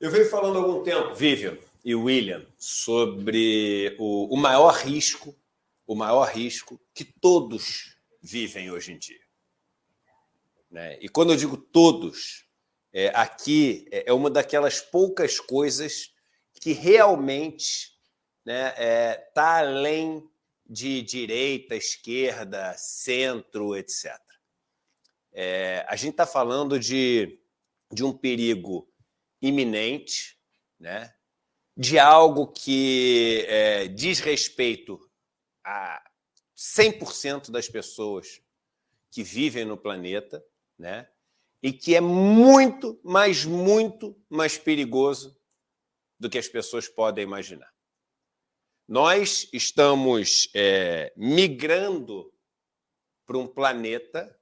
Eu venho falando há algum tempo, Vivian e William, sobre o maior risco que todos vivem hoje em dia. Né? E quando eu digo todos, aqui é uma daquelas poucas coisas que realmente está além de direita, esquerda, centro, etc. A gente está falando de um perigo iminente, né? De algo que diz respeito a 100% das pessoas que vivem no planeta, né? E que é muito mais perigoso do que as pessoas podem imaginar. Nós estamos migrando para um planeta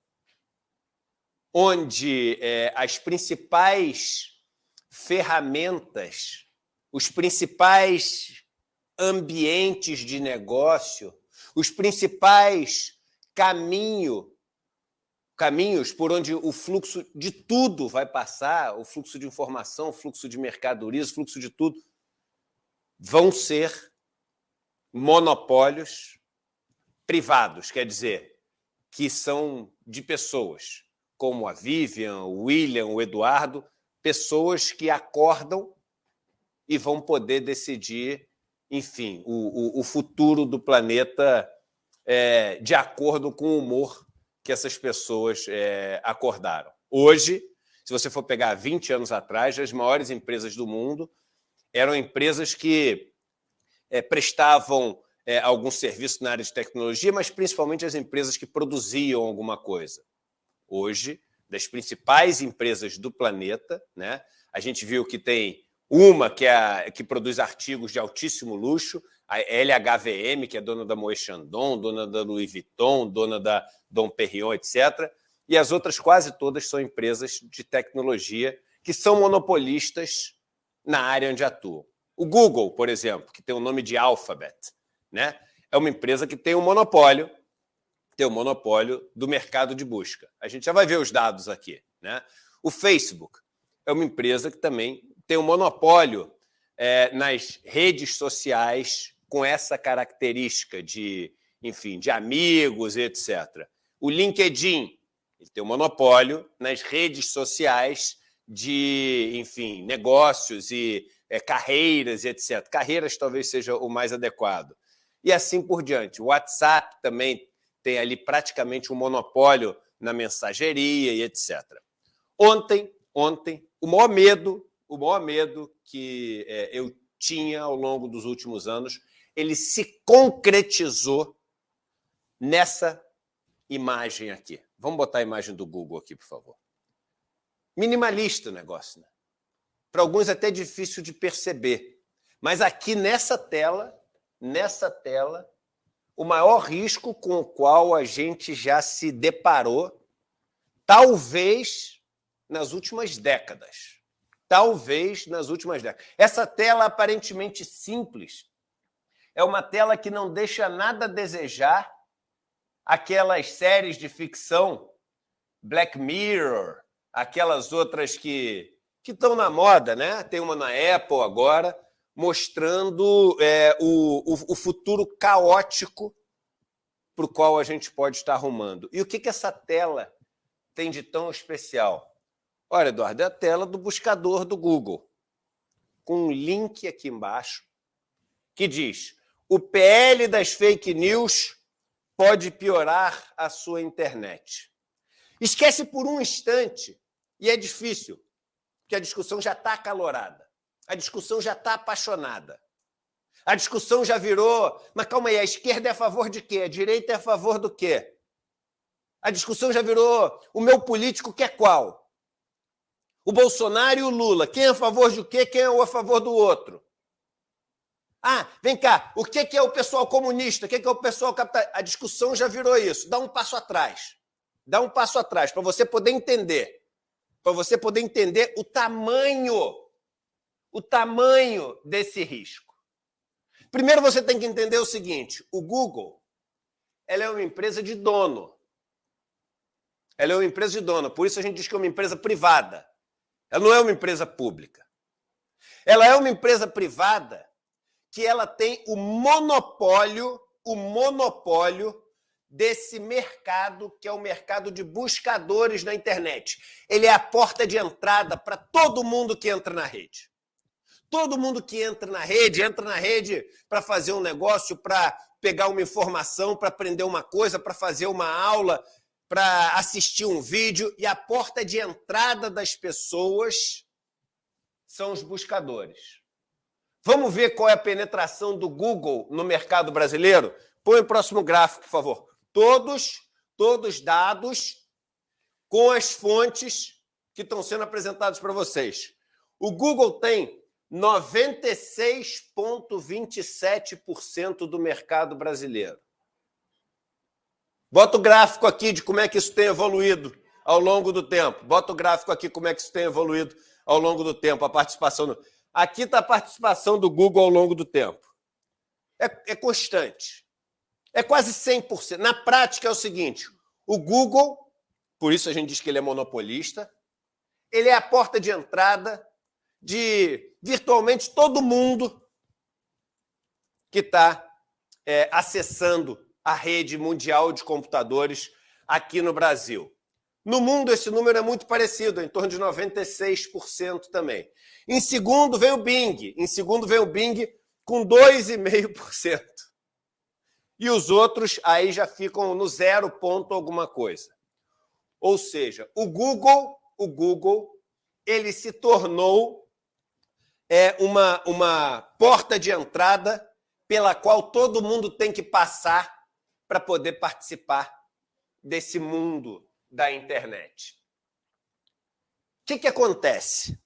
onde as principais ferramentas, os principais ambientes de negócio, os principais caminhos por onde o fluxo de tudo vai passar, o fluxo de informação, o fluxo de mercadorias, o fluxo de tudo, vão ser monopólios privados, quer dizer, que são de pessoas, como a Vivian, o William, o Eduardo, pessoas que acordam e vão poder decidir, enfim, o futuro do planeta de acordo com o humor que essas pessoas acordaram. Hoje, se você for pegar 20 anos atrás, as maiores empresas do mundo eram empresas que prestavam algum serviço na área de tecnologia, mas principalmente as empresas que produziam alguma coisa. Hoje, das principais empresas do planeta, né, a gente viu que tem uma que produz artigos de altíssimo luxo, a LHVM, que é dona da Moët Chandon, dona da Louis Vuitton, dona da Dom Perignon, etc. E as outras quase todas são empresas de tecnologia que são monopolistas na área onde atuam. O Google, por exemplo, que tem o nome de Alphabet, né, é uma empresa que tem um monopólio do mercado de busca. A gente já vai ver os dados aqui, né? O Facebook é uma empresa que também tem um monopólio nas redes sociais com essa característica de, enfim, de amigos, etc. O LinkedIn ele tem um monopólio nas redes sociais de, enfim, negócios e carreiras, etc. Carreiras talvez seja o mais adequado. E assim por diante. O WhatsApp também tem ali praticamente um monopólio na mensageria e etc. Ontem, o maior medo que eu tinha ao longo dos últimos anos, ele se concretizou nessa imagem aqui. Vamos botar a imagem do Google aqui, por favor. Minimalista o negócio, né? Para alguns é até difícil de perceber. Mas aqui nessa tela, o maior risco com o qual a gente já se deparou, talvez nas últimas décadas. Essa tela aparentemente simples é uma tela que não deixa nada a desejar aquelas séries de ficção, Black Mirror, aquelas outras que estão na moda, né? Tem uma na Apple agora, mostrando o futuro caótico para o qual a gente pode estar arrumando. E o que essa tela tem de tão especial? Olha, Eduardo, é a tela do buscador do Google, com um link aqui embaixo que diz: o PL das fake news pode piorar a sua internet. Esquece por um instante, e é difícil, porque a discussão já está acalorada, a discussão já está apaixonada. A discussão já virou... Mas calma aí, a esquerda é a favor de quê? A direita é a favor do quê? A discussão já virou... O meu político quer qual? O Bolsonaro e o Lula. Quem é a favor de quê? Quem é a favor do outro? Ah, vem cá. O que é o pessoal comunista? O que é o pessoal capitalista? A discussão já virou isso. Dá um passo atrás. Para você poder entender. Para você poder entender o tamanho desse risco. Primeiro, você tem que entender o seguinte: o Google ela é uma empresa de dono. Por isso a gente diz que é uma empresa privada. Ela não é uma empresa pública. Ela é uma empresa privada que ela tem o monopólio desse mercado, que é o mercado de buscadores na internet. Ele é a porta de entrada para todo mundo que entra na rede. Todo mundo que entra na rede para fazer um negócio, para pegar uma informação, para aprender uma coisa, para fazer uma aula, para assistir um vídeo. E a porta de entrada das pessoas são os buscadores. Vamos ver qual é a penetração do Google no mercado brasileiro? Põe o próximo gráfico, por favor. Todos dados com as fontes que estão sendo apresentados para vocês. O Google tem 96,27% do mercado brasileiro. Bota o gráfico aqui de como é que isso tem evoluído ao longo do tempo. Bota o gráfico aqui como é que isso tem evoluído ao longo do tempo, a participação. Aqui está a participação do Google ao longo do tempo. É constante. É quase 100%. Na prática é o seguinte, o Google, por isso a gente diz que ele é monopolista, ele é a porta de entrada de virtualmente todo mundo que está acessando a rede mundial de computadores aqui no Brasil. No mundo, esse número é muito parecido, em torno de 96% também. Em segundo vem o Bing. Com 2,5%. E os outros aí já ficam no 0 ponto alguma coisa. Ou seja, o Google ele se tornou uma porta de entrada pela qual todo mundo tem que passar para poder participar desse mundo da internet. O que acontece?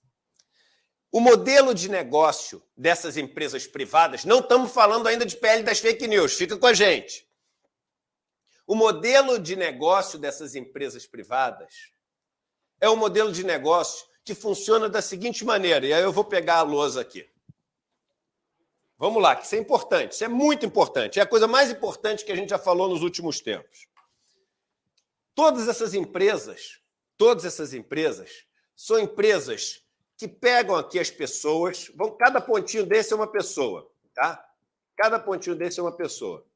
O modelo de negócio dessas empresas privadas, não estamos falando ainda de PL das fake news, fica com a gente. O modelo de negócio dessas empresas privadas é um modelo de negócio que funciona da seguinte maneira, e aí eu vou pegar a lousa aqui. Vamos lá, que isso é importante, isso é muito importante, é a coisa mais importante que a gente já falou nos últimos tempos. Todas essas empresas são empresas que pegam aqui as pessoas, cada pontinho desse é uma pessoa, tá? Cada pontinho desse é uma pessoa.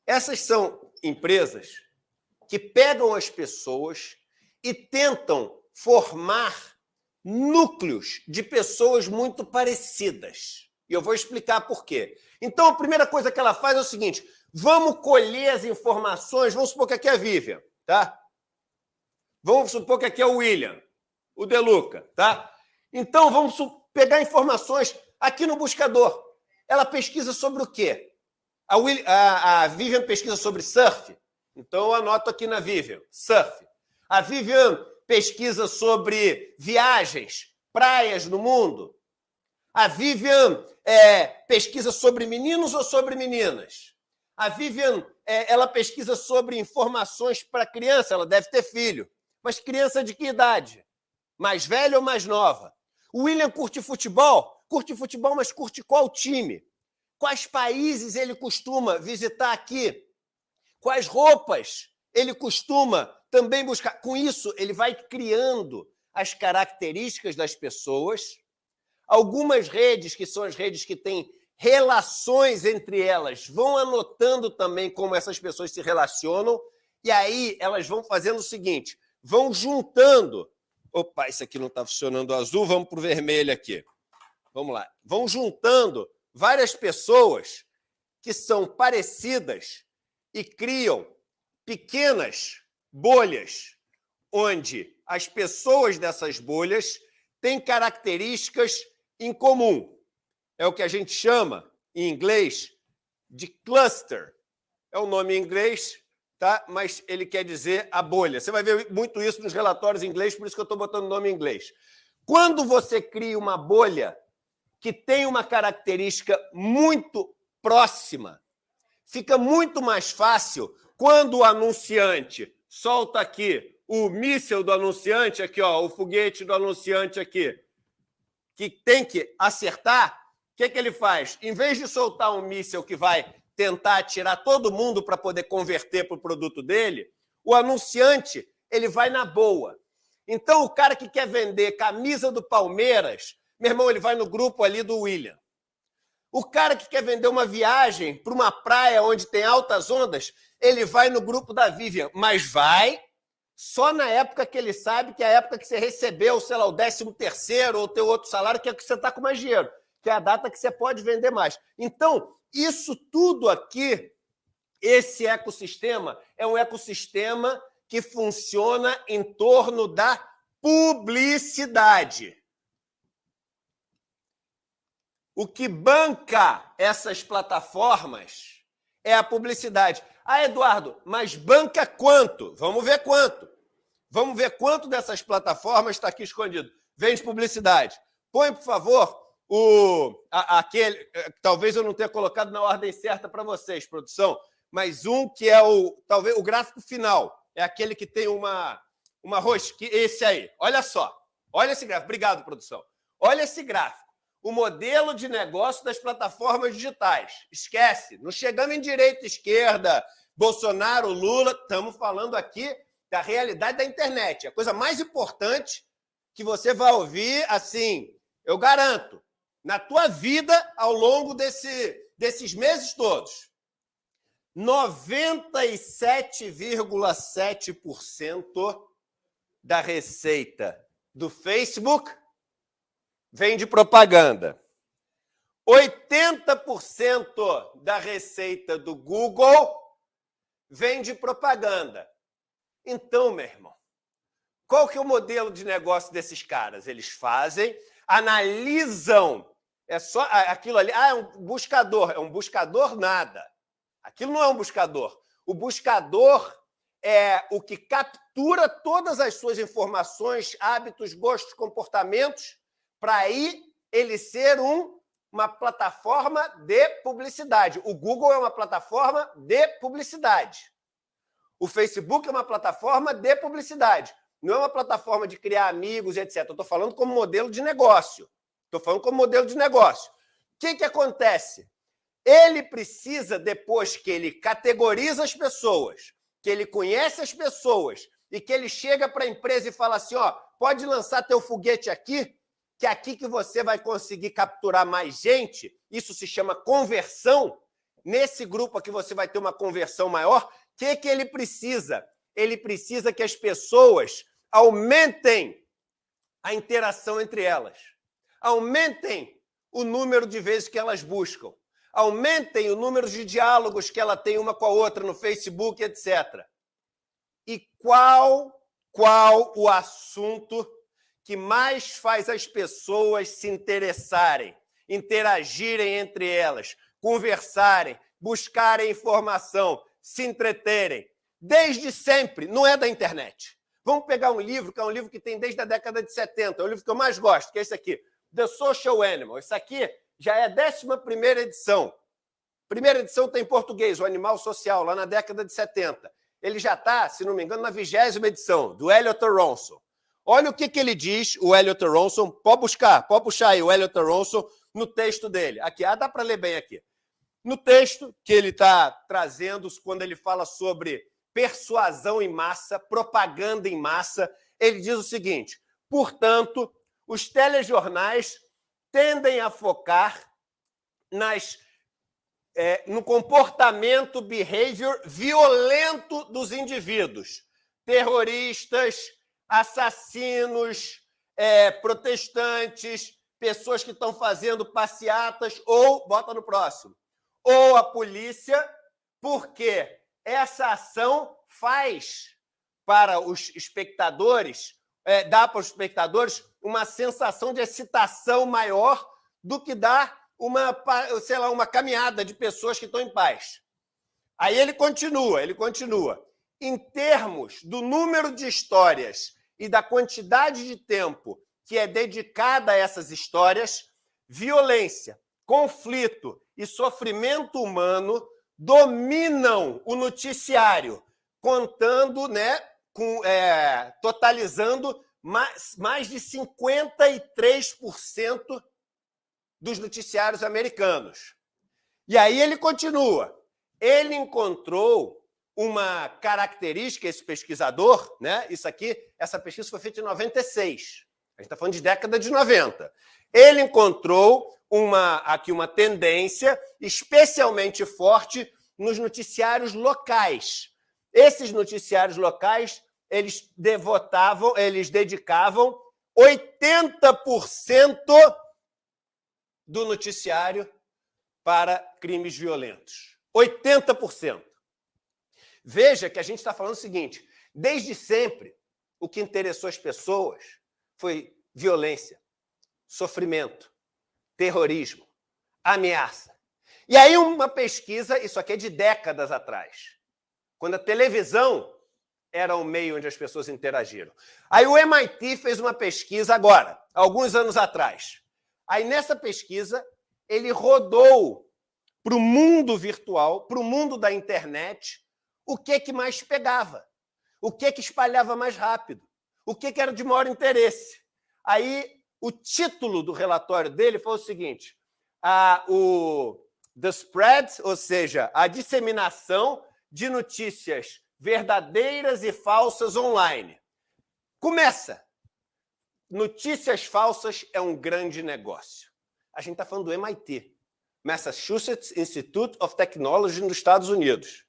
Essas são empresas que pegam as pessoas e tentam formar núcleos de pessoas muito parecidas. E eu vou explicar por quê. Então, a primeira coisa que ela faz é o seguinte, vamos colher as informações, vamos supor que aqui é a Vivian, tá? Vamos supor que aqui é o William, o De Luca, tá? Então, vamos pegar informações aqui no buscador. Ela pesquisa sobre o quê? A Vivian pesquisa sobre surf, então eu anoto aqui na Vivian, surf. A Vivian pesquisa sobre viagens, praias no mundo. A Vivian pesquisa sobre meninos ou sobre meninas? A Vivian ela pesquisa sobre informações para criança, ela deve ter filho. Mas criança de que idade? Mais velha ou mais nova? O William curte futebol, mas curte qual time? Quais países ele costuma visitar aqui? Quais roupas ele costuma também buscar? Com isso, ele vai criando as características das pessoas. Algumas redes, que são as redes que têm relações entre elas, vão anotando também como essas pessoas se relacionam, e aí elas vão fazendo o seguinte, vão juntando... Opa, isso aqui não está funcionando azul, vamos para o vermelho aqui. Vamos lá. Vão juntando várias pessoas que são parecidas e criam pequenas bolhas, onde as pessoas dessas bolhas têm características em comum. É o que a gente chama, em inglês, de cluster. É o nome em inglês, tá? Mas ele quer dizer a bolha. Você vai ver muito isso nos relatórios em inglês, por isso que eu estou botando o nome em inglês. Quando você cria uma bolha que tem uma característica muito próxima, fica muito mais fácil quando o anunciante solta aqui o míssil do anunciante, aqui, ó, o foguete do anunciante aqui, que tem que acertar, o que ele faz? Em vez de soltar um míssil que vai tentar atirar todo mundo para poder converter para o produto dele, o anunciante ele vai na boa. Então, o cara que quer vender camisa do Palmeiras, meu irmão, ele vai no grupo ali do William. O cara que quer vender uma viagem para uma praia onde tem altas ondas, ele vai no grupo da Vivian, mas vai só na época que ele sabe que é a época que você recebeu, sei lá, o 13º ou o teu outro salário, que é que você está com mais dinheiro, que é a data que você pode vender mais. Então, isso tudo aqui, esse ecossistema, é um ecossistema que funciona em torno da publicidade. O que banca essas plataformas é a publicidade. Ah, Eduardo, mas banca quanto? Vamos ver quanto. Vamos ver quanto dessas plataformas está aqui escondido. Vende publicidade. Põe, por favor, aquele. Talvez eu não tenha colocado na ordem certa para vocês, produção, mas um que é talvez o gráfico final. É aquele que tem uma rosquinha. Esse aí. Olha só. Olha esse gráfico. Obrigado, produção. Olha esse gráfico. O modelo de negócio das plataformas digitais. Esquece. Não chegamos em direita, esquerda, Bolsonaro, Lula. Estamos falando aqui da realidade da internet. A coisa mais importante que você vai ouvir, assim, eu garanto, na tua vida ao longo desses meses todos. 97,7% da receita do Facebook vem de propaganda. 80% da receita do Google vem de propaganda. Então, meu irmão, qual que é o modelo de negócio desses caras? Eles fazem, analisam, é só aquilo ali, é um buscador. É um buscador nada. Aquilo não é um buscador. O buscador é o que captura todas as suas informações, hábitos, gostos, comportamentos, para aí ele ser uma plataforma de publicidade. O Google é uma plataforma de publicidade. O Facebook é uma plataforma de publicidade. Não é uma plataforma de criar amigos, etc. Eu estou falando como modelo de negócio. O que acontece? Ele precisa, depois que ele categoriza as pessoas, que ele conhece as pessoas e que ele chega para a empresa e fala assim, ó, pode lançar teu foguete aqui, que é aqui que você vai conseguir capturar mais gente, isso se chama conversão, nesse grupo aqui você vai ter uma conversão maior. O que ele precisa? Ele precisa que as pessoas aumentem a interação entre elas, aumentem o número de vezes que elas buscam, aumentem o número de diálogos que ela tem uma com a outra no Facebook, etc. E qual o assunto que mais faz as pessoas se interessarem, interagirem entre elas, conversarem, buscarem informação, se entreterem? Desde sempre, não é da internet. Vamos pegar um livro, que é um livro que tem desde a década de 70, é o livro que eu mais gosto, que é esse aqui, The Social Animal. Isso aqui já é a 11ª edição. Primeira edição está em português, O Animal Social, lá na década de 70. Ele já está, se não me engano, na 20ª edição, do Elliot Aronson. Olha o que ele diz, o Elliot Aronson. Pode puxar aí o Elliot Aronson no texto dele. Aqui, dá para ler bem aqui. No texto que ele está trazendo, quando ele fala sobre persuasão em massa, propaganda em massa, ele diz o seguinte: portanto, os telejornais tendem a focar no comportamento, behavior violento dos indivíduos, terroristas, assassinos, protestantes, pessoas que estão fazendo passeatas, ou, bota no próximo, ou a polícia, porque essa ação faz para os espectadores, dá para os espectadores uma sensação de excitação maior do que dá uma caminhada de pessoas que estão em paz. Aí ele continua. Em termos do número de histórias e da quantidade de tempo que é dedicada a essas histórias, violência, conflito e sofrimento humano dominam o noticiário, contando, totalizando mais de 53% dos noticiários americanos. E aí ele continua. Ele encontrou uma característica, esse pesquisador, né? Essa pesquisa foi feita em 96. A gente está falando de década de 90. Ele encontrou aqui uma tendência especialmente forte nos noticiários locais. Esses noticiários locais, eles dedicavam 80% do noticiário para crimes violentos. 80%. Veja que a gente está falando o seguinte, desde sempre, o que interessou as pessoas foi violência, sofrimento, terrorismo, ameaça. E aí uma pesquisa, isso aqui é de décadas atrás, quando a televisão era o meio onde as pessoas interagiram. Aí o MIT fez uma pesquisa agora, alguns anos atrás. Aí nessa pesquisa, ele rodou para o mundo virtual, para o mundo da internet, o que mais pegava, o que espalhava mais rápido, o que era de maior interesse. Aí o título do relatório dele foi o seguinte, the spread, ou seja, a disseminação de notícias verdadeiras e falsas online. Começa. Notícias falsas é um grande negócio. A gente está falando do MIT, Massachusetts Institute of Technology, nos Estados Unidos.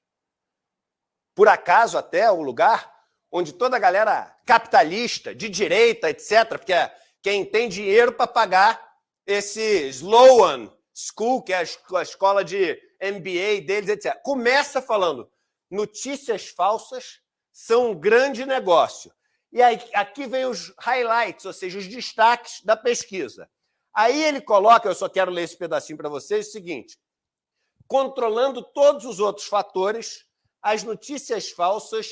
Por acaso, até o lugar onde toda a galera capitalista, de direita, etc., porque quem tem dinheiro para pagar esse Sloan School, que é a escola de MBA deles, etc., começa falando notícias falsas são um grande negócio. E aí, aqui vem os highlights, ou seja, os destaques da pesquisa. Aí ele coloca, eu só quero ler esse pedacinho para vocês, o seguinte, controlando todos os outros fatores, as notícias falsas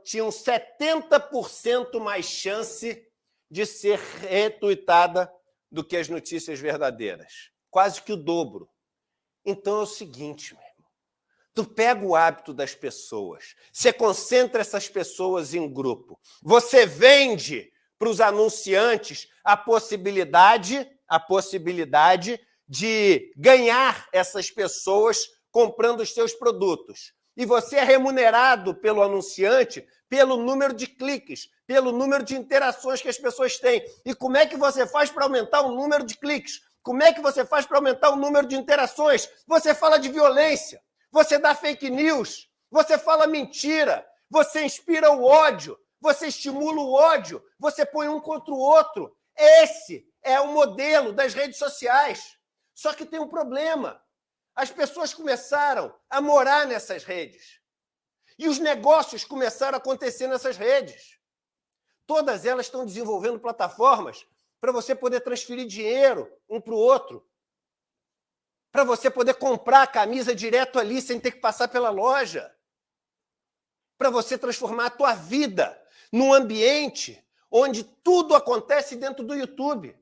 tinham 70% mais chance de ser retuitada do que as notícias verdadeiras. Quase que o dobro. Então é o seguinte, meu irmão, tu pega o hábito das pessoas, você concentra essas pessoas em grupo, você vende para os anunciantes a possibilidade de ganhar essas pessoas comprando os seus produtos. E você é remunerado pelo anunciante pelo número de cliques, pelo número de interações que as pessoas têm. E como é que você faz para aumentar o número de cliques? Como é que você faz para aumentar o número de interações? Você fala de violência, você dá fake news, você fala mentira, você inspira o ódio, você estimula o ódio, você põe um contra o outro. Esse é o modelo das redes sociais. Só que tem um problema. As pessoas começaram a morar nessas redes. E os negócios começaram a acontecer nessas redes. Todas elas estão desenvolvendo plataformas para você poder transferir dinheiro um para o outro. Para você poder comprar a camisa direto ali, sem ter que passar pela loja. Para você transformar a tua vida num ambiente onde tudo acontece dentro do YouTube,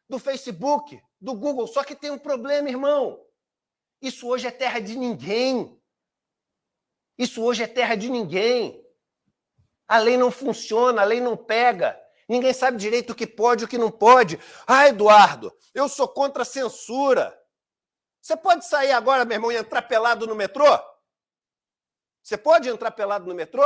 do Facebook, do Google. Só que tem um problema, irmão. Isso hoje é terra de ninguém. Isso hoje é terra de ninguém. A lei não funciona, a lei não pega. Ninguém sabe direito o que pode e o que não pode. Ah, Eduardo, eu sou contra a censura. Você pode sair agora, meu irmão, e entrar pelado no metrô? Você pode entrar pelado no metrô?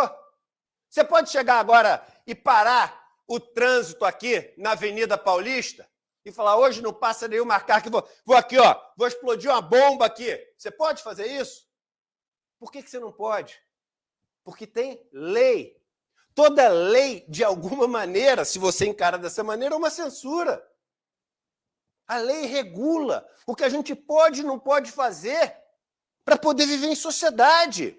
Você pode chegar agora e parar o trânsito aqui na Avenida Paulista e falar, hoje não passa nenhum carro, que vou aqui, ó, vou explodir uma bomba aqui. Você pode fazer isso? Por que você não pode? Porque tem lei. Toda lei, de alguma maneira, se você encara dessa maneira, é uma censura. A lei regula o que a gente pode e não pode fazer para poder viver em sociedade.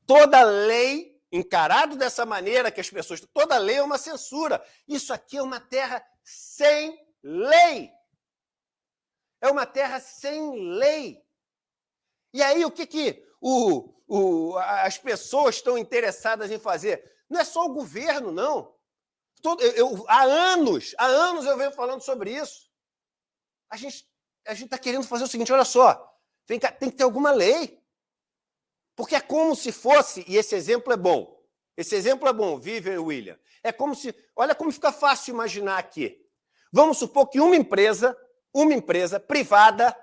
Toda lei, encarado dessa maneira que as pessoas... Toda lei é uma censura. Isso aqui é uma terra sem lei. É uma terra sem lei. E aí, o que as pessoas estão interessadas em fazer? Não é só o governo, não. Há anos eu venho falando sobre isso. A gente está querendo fazer o seguinte, olha só, vem cá, tem que ter alguma lei. Porque é como se fosse, e esse exemplo é bom, Vivian e William, é como se, olha como fica fácil imaginar aqui. Vamos supor que uma empresa privada,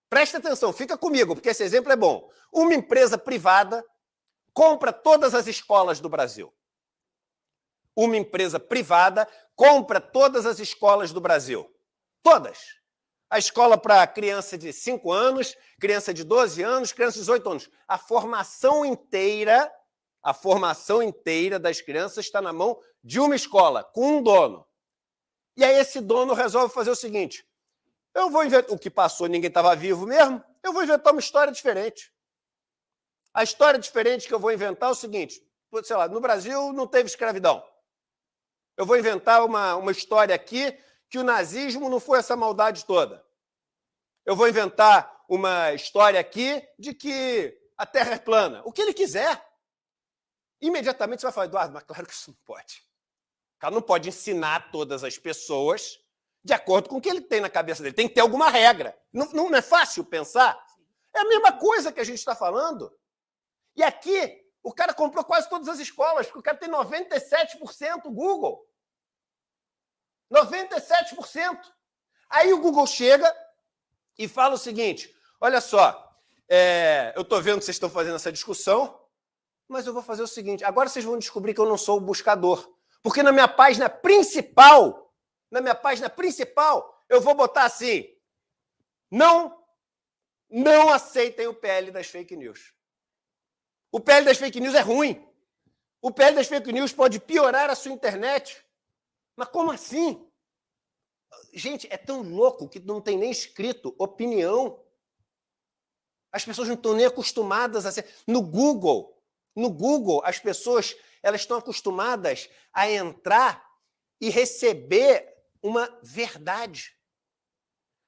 presta atenção, fica comigo, porque esse exemplo é bom. Uma empresa privada compra todas as escolas do Brasil. Uma empresa privada compra todas as escolas do Brasil. Todas. A escola para criança de 5 anos, criança de 12 anos, criança de 18 anos. A formação inteira das crianças está na mão de uma escola, com um dono. E aí esse dono resolve fazer o seguinte: eu vou inventar, o que passou, ninguém estava vivo mesmo, eu vou inventar uma história diferente. A história diferente que eu vou inventar é o seguinte: sei lá, no Brasil não teve escravidão. Eu vou inventar uma história aqui que o nazismo não foi essa maldade toda. Eu vou inventar uma história aqui de que a Terra é plana. O que ele quiser. Imediatamente você vai falar: Eduardo, mas claro que isso não pode. O cara não pode ensinar todas as pessoas de acordo com o que ele tem na cabeça dele. Tem que ter alguma regra. Não é fácil pensar? É a mesma coisa que a gente está falando. E aqui, o cara comprou quase todas as escolas, porque o cara tem 97% Google. 97%. Aí o Google chega e fala o seguinte: olha só, eu estou vendo que vocês estão fazendo essa discussão, mas eu vou fazer o seguinte: agora vocês vão descobrir que eu não sou o buscador. Porque na minha página principal, eu vou botar assim: não aceitem o PL das fake news. O PL das fake news é ruim. O PL das fake news pode piorar a sua internet. Mas como assim? Gente, é tão louco que não tem nem escrito opinião. As pessoas não estão nem acostumadas a ser... No Google, as pessoas elas estão acostumadas a entrar e receber uma verdade.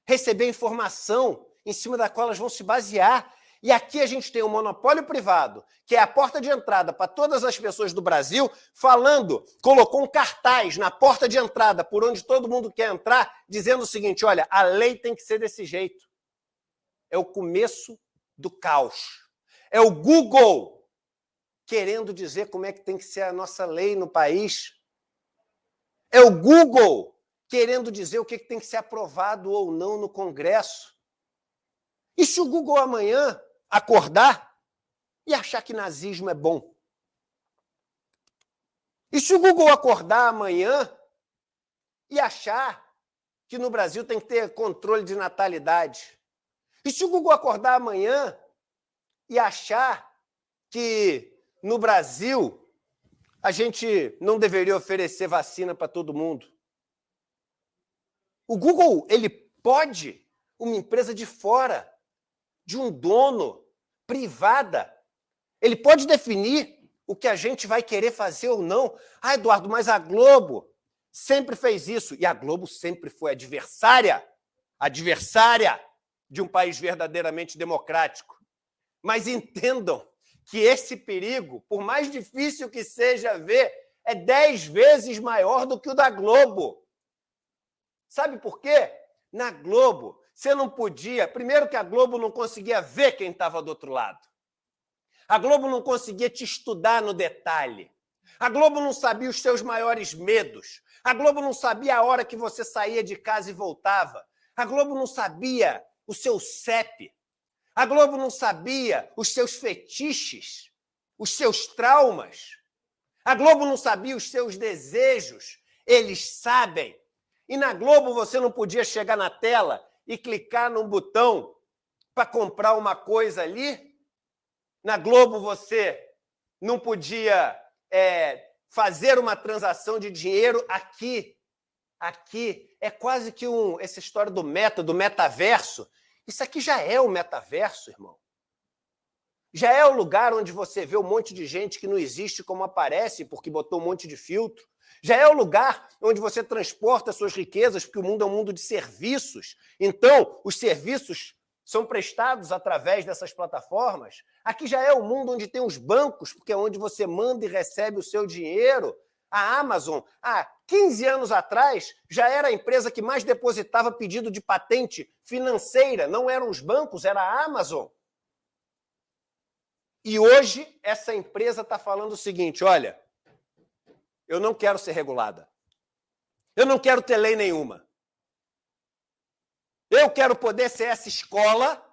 Receber informação em cima da qual elas vão se basear. E aqui a gente tem um monopólio privado, que é a porta de entrada para todas as pessoas do Brasil, colocou um cartaz na porta de entrada, por onde todo mundo quer entrar, dizendo o seguinte: olha, a lei tem que ser desse jeito. É o começo do caos. É o Google querendo dizer como é que tem que ser a nossa lei no país. É o Google querendo dizer o que tem que ser aprovado ou não no Congresso. E se o Google amanhã acordar e achar que nazismo é bom? E se o Google acordar amanhã e achar que no Brasil tem que ter controle de natalidade? E se o Google acordar amanhã e achar que no Brasil a gente não deveria oferecer vacina para todo mundo? O Google, ele pode, uma empresa de fora, de um dono, privada, ele pode definir o que a gente vai querer fazer ou não. Ah, Eduardo, mas a Globo sempre fez isso. E a Globo sempre foi adversária de um país verdadeiramente democrático. Mas entendam que esse perigo, por mais difícil que seja ver, é 10 vezes maior do que o da Globo. Sabe por quê? Na Globo, você não podia... Primeiro que a Globo não conseguia ver quem estava do outro lado. A Globo não conseguia te estudar no detalhe. A Globo não sabia os seus maiores medos. A Globo não sabia a hora que você saía de casa e voltava. A Globo não sabia o seu CEP. A Globo não sabia os seus fetiches, os seus traumas. A Globo não sabia os seus desejos. Eles sabem. E na Globo você não podia chegar na tela e clicar num botão para comprar uma coisa ali. Na Globo você não podia fazer uma transação de dinheiro aqui. Aqui é quase que essa história do metaverso. Isso aqui já é o metaverso, irmão. Já é o lugar onde você vê um monte de gente que não existe como aparece porque botou um monte de filtro. Já é o lugar onde você transporta suas riquezas, porque o mundo é um mundo de serviços. Então, os serviços são prestados através dessas plataformas. Aqui já é o mundo onde tem os bancos, porque é onde você manda e recebe o seu dinheiro. A Amazon, há 15 anos atrás, já era a empresa que mais depositava pedido de patente financeira. Não eram os bancos, era a Amazon. E hoje, essa empresa está falando o seguinte: olha, eu não quero ser regulada. Eu não quero ter lei nenhuma. Eu quero poder ser essa escola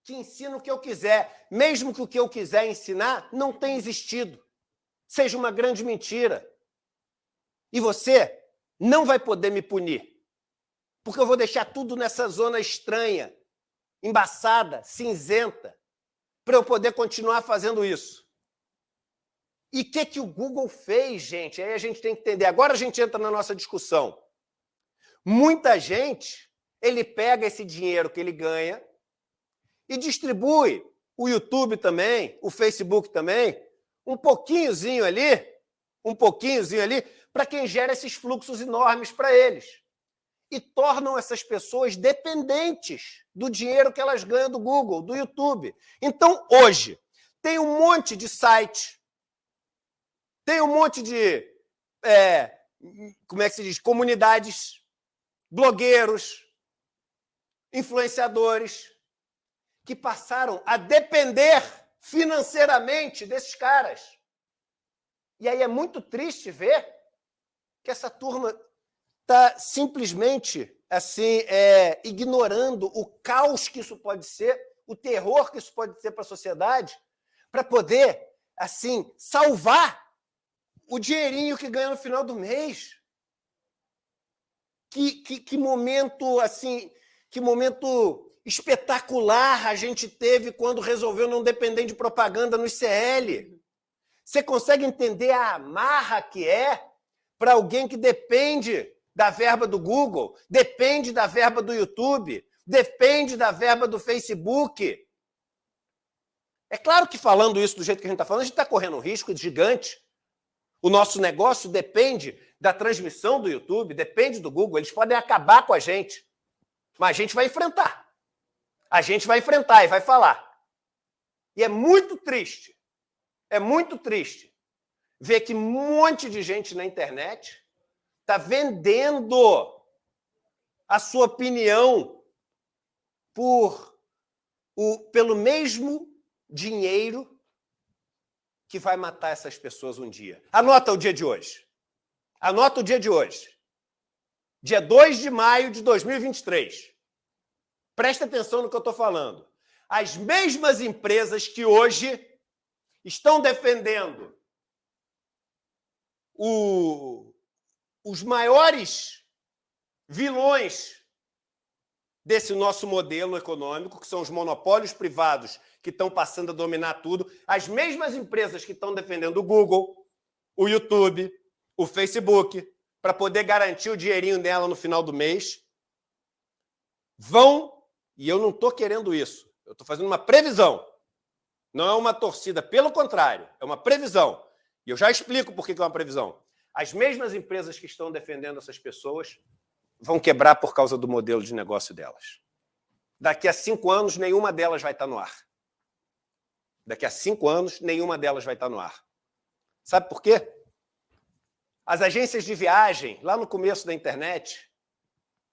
que ensina o que eu quiser, mesmo que o que eu quiser ensinar não tenha existido, seja uma grande mentira. E você não vai poder me punir, porque eu vou deixar tudo nessa zona estranha, embaçada, cinzenta, para eu poder continuar fazendo isso. E o que o Google fez, gente? Aí a gente tem que entender. Agora a gente entra na nossa discussão. Muita gente, ele pega esse dinheiro que ele ganha e distribui, o YouTube também, o Facebook também, um pouquinhozinho ali, para quem gera esses fluxos enormes para eles. E tornam essas pessoas dependentes do dinheiro que elas ganham do Google, do YouTube. Então, hoje, tem um monte de site, tem um monte de, como é que se diz, comunidades, blogueiros, influenciadores, que passaram a depender financeiramente desses caras. E aí é muito triste ver que essa turma está simplesmente assim, ignorando o caos que isso pode ser, o terror que isso pode ser para a sociedade, para poder assim salvar o dinheirinho que ganha no final do mês. Que momento assim, que momento espetacular a gente teve quando resolveu não depender de propaganda no ICL. Você consegue entender a amarra que é para alguém que depende da verba do Google, depende da verba do YouTube, depende da verba do Facebook? É claro que falando isso do jeito que a gente está falando, a gente está correndo um risco gigante. O nosso negócio depende da transmissão do YouTube, depende do Google, eles podem acabar com a gente, mas a gente vai enfrentar. A gente vai enfrentar e vai falar. E é muito triste ver que um monte de gente na internet está vendendo a sua opinião pelo mesmo dinheiro que vai matar essas pessoas um dia. Anota o dia de hoje. Anota o dia de hoje. Dia 2 de maio de 2023. Presta atenção no que eu estou falando. As mesmas empresas que hoje estão defendendo os maiores vilões desse nosso modelo econômico, que são os monopólios privados que estão passando a dominar tudo, as mesmas empresas que estão defendendo o Google, o YouTube, o Facebook, para poder garantir o dinheirinho dela no final do mês, vão, e eu não estou querendo isso, eu estou fazendo uma previsão, não é uma torcida, pelo contrário, é uma previsão. E eu já explico por que é uma previsão. As mesmas empresas que estão defendendo essas pessoas vão quebrar por causa do modelo de negócio delas. Daqui a 5 anos, nenhuma delas vai estar no ar. Daqui a 5 anos, nenhuma delas vai estar no ar. Sabe por quê? As agências de viagem, lá no começo da internet,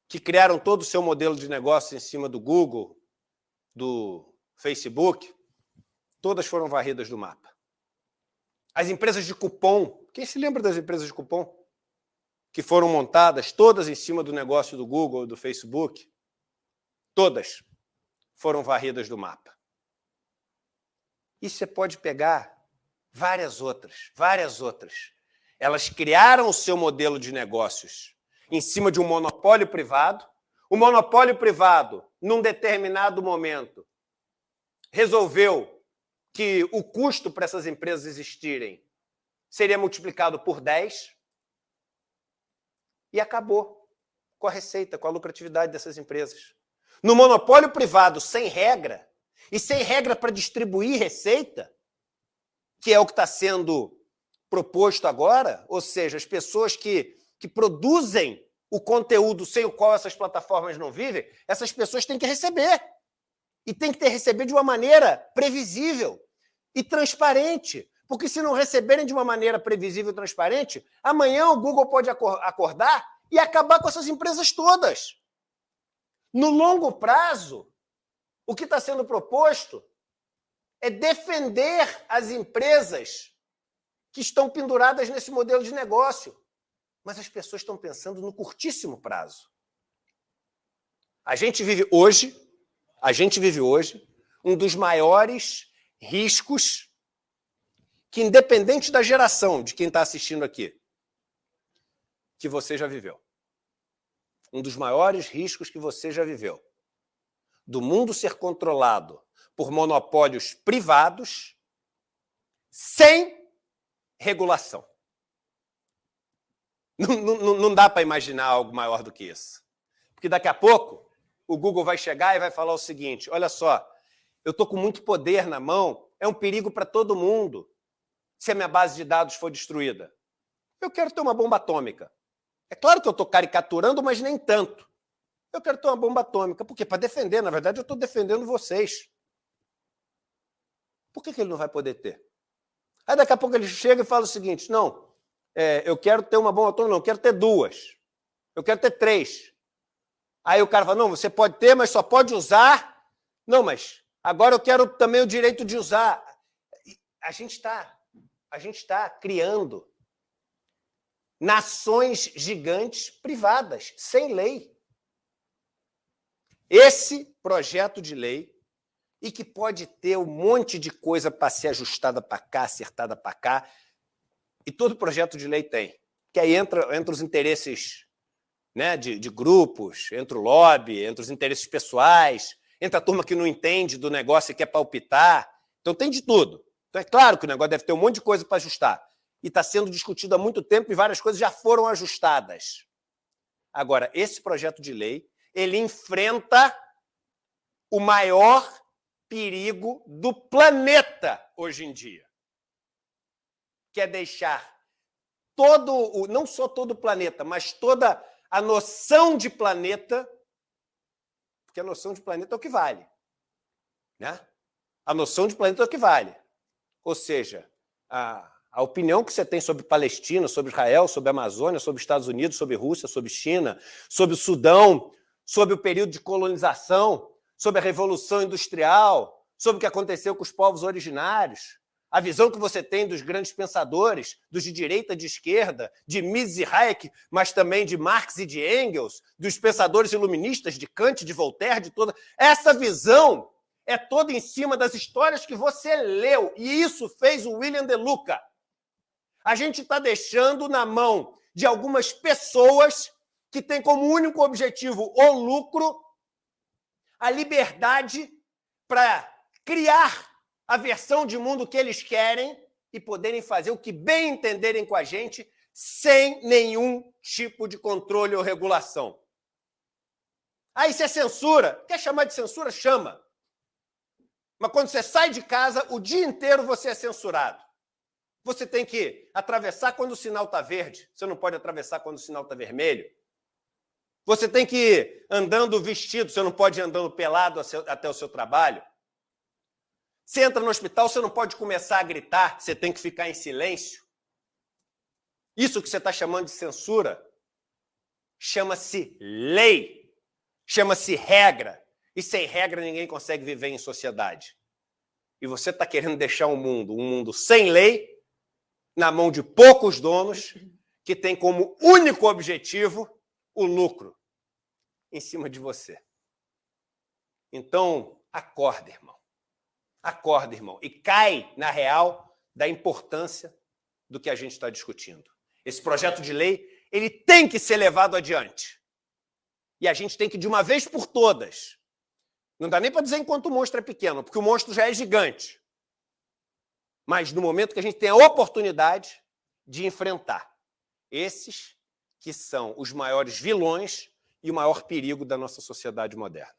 que criaram todo o seu modelo de negócio em cima do Google, do Facebook, todas foram varridas do mapa. As empresas de cupom, quem se lembra das empresas de cupom? Que foram montadas todas em cima do negócio do Google, do Facebook, todas foram varridas do mapa. E você pode pegar várias outras. Elas criaram o seu modelo de negócios em cima de um monopólio privado. O monopólio privado, num determinado momento, resolveu que o custo para essas empresas existirem seria multiplicado por 10 e acabou com a receita, com a lucratividade dessas empresas. No monopólio privado, sem regra, e sem regra para distribuir receita, que é o que está sendo proposto agora, ou seja, as pessoas que produzem o conteúdo sem o qual essas plataformas não vivem, essas pessoas têm que receber. E tem que receber de uma maneira previsível e transparente. Porque se não receberem de uma maneira previsível e transparente, amanhã o Google pode acordar e acabar com essas empresas todas. No longo prazo, o que está sendo proposto é defender as empresas que estão penduradas nesse modelo de negócio. Mas as pessoas estão pensando no curtíssimo prazo. A gente vive hoje um dos maiores riscos que, independente da geração de quem está assistindo aqui, que você já viveu. Um dos maiores riscos que você já viveu. Do mundo ser controlado por monopólios privados sem regulação. Não dá para imaginar algo maior do que isso. Porque daqui a pouco o Google vai chegar e vai falar o seguinte: olha só, eu estou com muito poder na mão, é um perigo para todo mundo se a minha base de dados for destruída. Eu quero ter uma bomba atômica. É claro que eu estou caricaturando, mas nem tanto. Eu quero ter uma bomba atômica. Por quê? Para defender. Na verdade, eu estou defendendo vocês. Por que ele não vai poder ter? Aí daqui a pouco ele chega e fala o seguinte: não, eu quero ter uma bomba atômica, não, eu quero ter 2. Eu quero ter 3. Aí o cara fala: não, você pode ter, mas só pode usar. Não, mas agora eu quero também o direito de usar. A gente está criando nações gigantes privadas, sem lei. Esse projeto de lei, e que pode ter um monte de coisa para ser ajustada para cá, acertada para cá, e todo projeto de lei tem. Que aí entra os interesses, né, de grupos, entra o lobby, entra os interesses pessoais, entra a turma que não entende do negócio e quer palpitar. Então tem de tudo. Então é claro que o negócio deve ter um monte de coisa para ajustar. E está sendo discutido há muito tempo e várias coisas já foram ajustadas. Agora, esse projeto de lei, ele enfrenta o maior perigo do planeta hoje em dia, que é deixar não só todo o planeta, mas toda a noção de planeta, porque a noção de planeta é o que vale, né? A noção de planeta é o que vale. Ou seja, a opinião que você tem sobre Palestina, sobre Israel, sobre a Amazônia, sobre Estados Unidos, sobre Rússia, sobre China, sobre o Sudão, sobre o período de colonização, sobre a Revolução Industrial, sobre o que aconteceu com os povos originários, a visão que você tem dos grandes pensadores, dos de direita, de esquerda, de Mises e Hayek, mas também de Marx e de Engels, dos pensadores iluministas, de Kant, de Voltaire, de toda... Essa visão é toda em cima das histórias que você leu, e isso fez o William De Luca. A gente está deixando na mão de algumas pessoas que têm como único objetivo o lucro, a liberdade para criar a versão de mundo que eles querem e poderem fazer o que bem entenderem com a gente sem nenhum tipo de controle ou regulação. Aí isso é censura. Quer chamar de censura? Chama. Mas quando você sai de casa, o dia inteiro você é censurado. Você tem que atravessar quando o sinal está verde. Você não pode atravessar quando o sinal está vermelho. Você tem que ir andando vestido. Você não pode ir andando pelado até o seu trabalho. Você entra no hospital, você não pode começar a gritar. Você tem que ficar em silêncio. Isso que você está chamando de censura chama-se lei. Chama-se regra. E sem regra ninguém consegue viver em sociedade. E você está querendo deixar um mundo sem lei, na mão de poucos donos, que tem como único objetivo o lucro em cima de você. Então, acorda, irmão. Acorda, irmão. E cai, na real, da importância do que a gente está discutindo. Esse projeto de lei, ele tem que ser levado adiante. E a gente tem que, de uma vez por todas, não dá nem para dizer enquanto o monstro é pequeno, porque o monstro já é gigante. Mas no momento que a gente tem a oportunidade de enfrentar esses que são os maiores vilões e o maior perigo da nossa sociedade moderna.